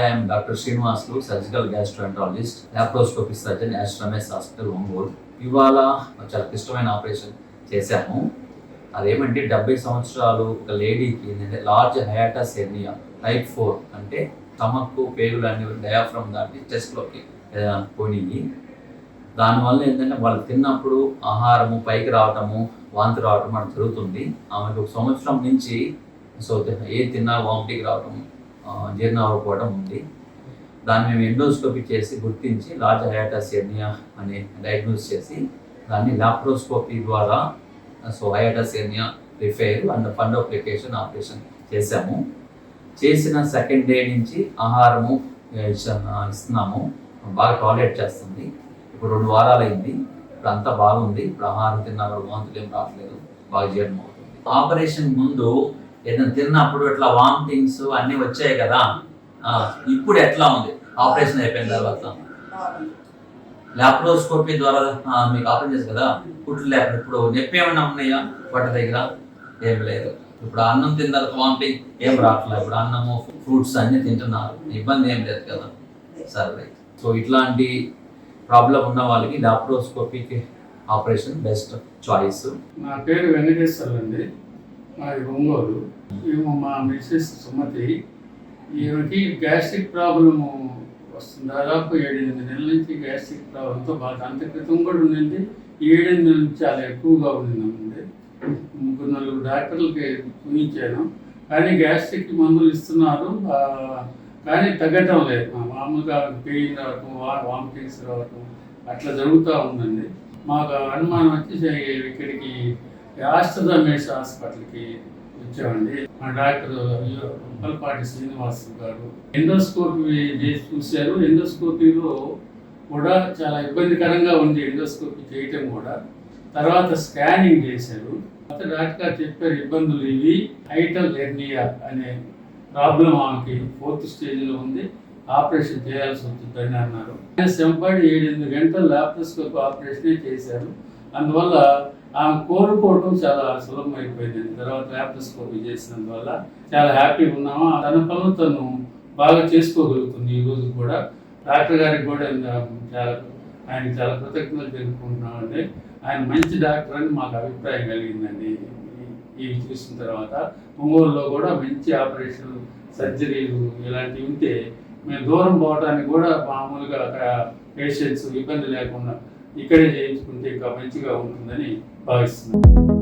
am Dr. Srinivaslu, surgical gastroenterologist, laparoscopy surgeon, Ramesh hospital, Ongole. ఇవాళ చాలా క్లిష్టమైన ఆపరేషన్ చేశాము. అదేమంటే 70 సంవత్సరాలు ఒక లేడీకి ఏంటంటే లార్జ్ హయాటస్ హెర్నియా టైప్ 4, అంటే స్టమక్ పేగులు అన్ని డయాఫ్రమ్ దాటి చెస్ట్లోకి పోయినాయి. దానివల్ల ఏంటంటే వాళ్ళు తిన్నప్పుడు ఆహారము పైకి రావటము, వాంతి రావటం అని జరుగుతుంది. ఆమెకు 1 సంవత్సరం నుంచి ఏది తిన్నా వామిటింగ్ రావటం, జీర్ణం అవ్వకపోవడం ఉంది. దాన్ని మేము ఎండోస్కోపీ చేసి గుర్తించి లార్జ్ హయాటస్ హెర్నియా అని డయాగ్నోస్ చేసి దాన్ని లాప్రోస్కోపీ ద్వారా hiatus hernia repair and fundoplication operation చేశాము. చేసిన సెకండ్ డే నుంచి ఆహారము ఇస్తున్నాము. బాగా టాయిలెట్ చేస్తుంది. ఇప్పుడు 2 వారాలు అయింది. ఇప్పుడు అంతా బాగుంది. ఇప్పుడు ఆహారం తిన్నా కూడా వాంతులు ఏం రావట్లేదు, బాగా జీర్ణం అవుతుంది. ఆపరేషన్ ముందు ఏదైనా తిన్నప్పుడు ఇట్లా వామిటింగ్స్ అన్నీ వచ్చాయి కదా, ఇప్పుడు ఎట్లా ఉంది ఆపరేషన్ అయిపోయిన తర్వాత? లాప్రోస్కోపీ ద్వారా మీకు ఆపరేషన్ చేసి కదా, కుట్లు లేకుండా ఇప్పుడు నొప్పి ఏమైనా ఉన్నాయా? వాటి దగ్గర ఏం లేదు. ఇప్పుడు అన్నం తిన్న తర్వాత వామిటింగ్ ఏం రావట్లేదు. ఇప్పుడు అన్నము ఫ్రూట్స్ అన్నీ తింటున్నారు, ఇబ్బంది ఏం లేదు కదా. సరే, సో ఇట్లాంటి ప్రాబ్లం ఉన్న వాళ్ళకి లాప్రోస్కోపీకి ఆపరేషన్ బెస్ట్ చాయిస్. నా పేరు వెంకటేశ్వర్ అండి, మాది ఒంగోలు. మా మిస్సెస్ సుమతి, ఈమెకి గ్యాస్ట్రిక్ ప్రాబ్లము వస్తుంది. దాదాపు 7-8 నెలల నుంచి గ్యాస్ట్రిక్ ప్రాబ్లంతో బాగా, అంత క్రితం కూడా ఉండింది. 7-8 నెలల నుంచి చాలా ఎక్కువగా ఉండింది. 3-4 డాక్టర్లకి చూపించాను, కానీ గ్యాస్ట్రిక్ మందులు ఇస్తున్నారు, కానీ తగ్గటం లేదు. మామూలుగా పెయిన్ రావటం, వామిటింగ్స్ రావటం అట్లా జరుగుతూ ఉందండి. మాకు అనుమానం వచ్చి ఇక్కడికి రమేష్ హాస్పిటల్కి వచ్చామండి. మా డాక్టర్ ఉప్పలపాటి శ్రీనివాస్ గారు ఎండోస్కోపీ చేసి చూశారు. ఎండోస్కోపీలో కూడా చాలా ఇబ్బందికరంగా ఉంది ఎండోస్కోపీ చేయటం కూడా. తర్వాత స్కానింగ్ చేశారు. డాక్టర్ గారు చెప్పారు, ఇబ్బందులు ఇవి, హైటల్ హెర్నియా అనే ప్రాబ్లం ఆమెకి 4th స్టేజ్లో ఉంది, ఆపరేషన్ చేయాల్సి వస్తుందని అన్నారు. సెంపాడి 7-8 గంటలు లాప్రోస్కోపీ ఆపరేషనే చేశారు. అందువల్ల ఆమె కోరుకోవటం చాలా సులభం అయిపోయింది. తర్వాత లాప్రోస్కోపీ చేసినందువల్ల చాలా హ్యాపీగా ఉన్నాము. తన పనులు తను బాగా చేసుకోగలుగుతుంది ఈ రోజు కూడా. డాక్టర్ గారికి కూడా ఆయనకి చాలా కృతజ్ఞతలు తెలుపుకుంటున్నామండి. ఆయన మంచి డాక్టర్ అని మాకు అభిప్రాయం కలిగిందండి. ఇవి చూసిన తర్వాత ఒంగోలులో కూడా మంచి ఆపరేషన్ సర్జరీలు ఇలాంటివి ఉంటే మేము దూరం పోవడానికి కూడా మామూలుగా అక్కడ పేషెంట్స్ ఇబ్బంది లేకుండా ఇక్కడే చేయించుకుంటే ఇంకా మంచిగా ఉంటుందని భావిస్తున్నాం.